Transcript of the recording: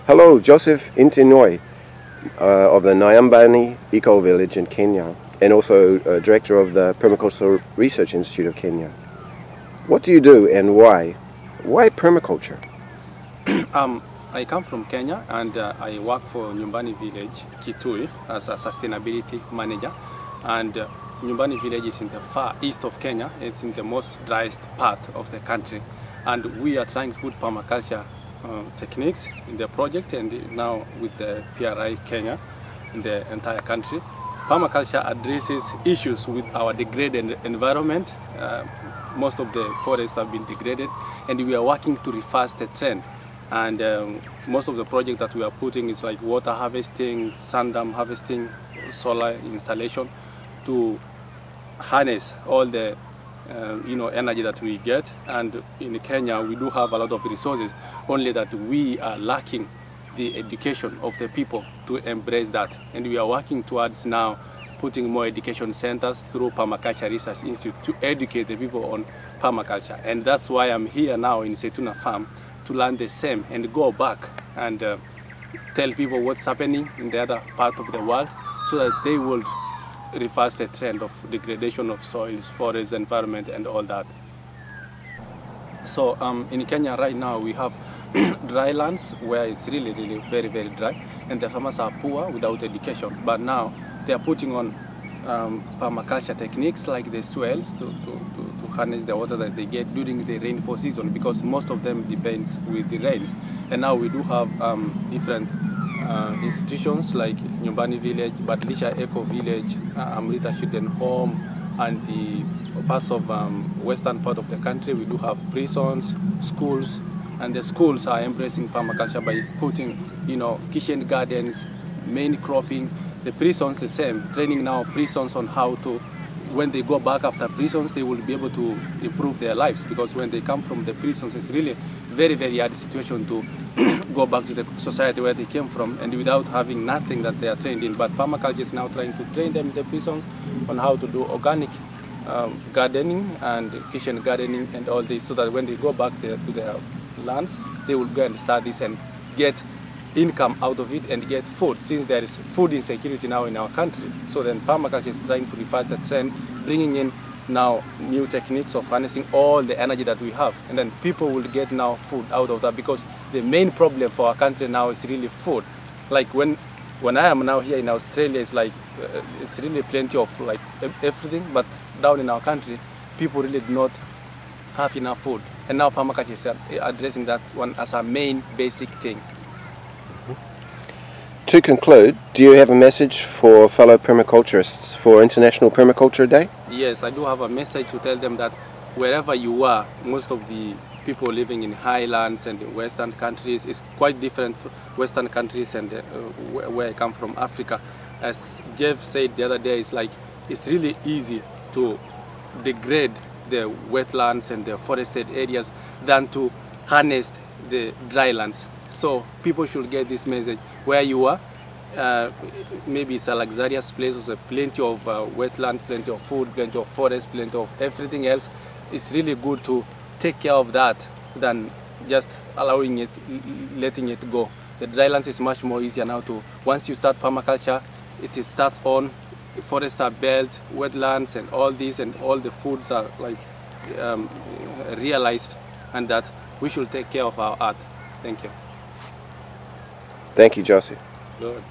Hello, Joseph Lentenyoi of the Nyambani Eco Village in Kenya, and also director of the Permaculture Research Institute of Kenya. What do you do and why? Why permaculture? I come from Kenya and I work for Nyambani Village, Kitui, as a sustainability manager. And Nyambani Village is in the far east of Kenya. It's in the most driest part of the country. And we are trying to put permaculture techniques in the project, and now with the PRI Kenya in the entire country. Permaculture addresses issues with our degraded environment. Most of the forests have been degraded, and we are working to reverse the trend. And most of the projects that we are putting is like water harvesting, sand dam harvesting, solar installation to harness all the energy that we get. And in Kenya we do have a lot of resources, only that we are lacking the education of the people to embrace that. And we are working towards now putting more education centers through Permaculture Research Institute to educate the people on permaculture. And that's why I'm here now in Setuna Farm, to learn the same and go back and tell people what's happening in the other part of the world, so that they will reverse the trend of degradation of soils, forests, environment, and all that. So in Kenya right now we have dry lands where it's really very dry, and the farmers are poor without education. But now they are putting on permaculture techniques like the swales to harness the water that they get during the rainfall season, because most of them depends with the rains. And now we do have different institutions like Nyambani Village, Badilisha Eco Village, Amrita Children Home, and the parts of western part of the country. We do have prisons, schools, and the schools are embracing permaculture by putting, kitchen gardens, main cropping. The prisons the same, training now prisons on how to, when they go back after prisons, they will be able to improve their lives, because when they come from the prisons, it's really very hard situation to go back to the society where they came from, and without having nothing that they are trained in. But permaculture is now trying to train them in the prisons on how to do organic gardening and kitchen gardening and all this, so that when they go back to their lands, they will go and start this and get income out of it and get food, since there is food insecurity now in our country. So then permaculture is trying to reverse the trend, bringing in now new techniques of harnessing all the energy that we have, and then people will get now food out of that, because the main problem for our country now is really food. Like when I am now here in Australia, it's like it's really plenty of like everything, but down in our country people really do not have enough food, and now permaculture is addressing that one as a main basic thing. To conclude, do you have a message for fellow permaculturists for International Permaculture Day? Yes, I do have a message to tell them that wherever you are, most of the people living in highlands and in western countries is quite different from western countries and where I come from, Africa. As Jeff said the other day, it's really easy to degrade the wetlands and the forested areas than to harness the dry lands. So people should get this message. Where you are, maybe it's a luxurious place, there's plenty of wetland, plenty of food, plenty of forest, plenty of everything else. It's really good to take care of that than just allowing it, letting it go. The drylands is much more easier now to, once you start permaculture, it starts on forests are built, wetlands and all this, and all the foods are like realized, and that we should take care of our earth. Thank you. Thank you, Joseph. Good.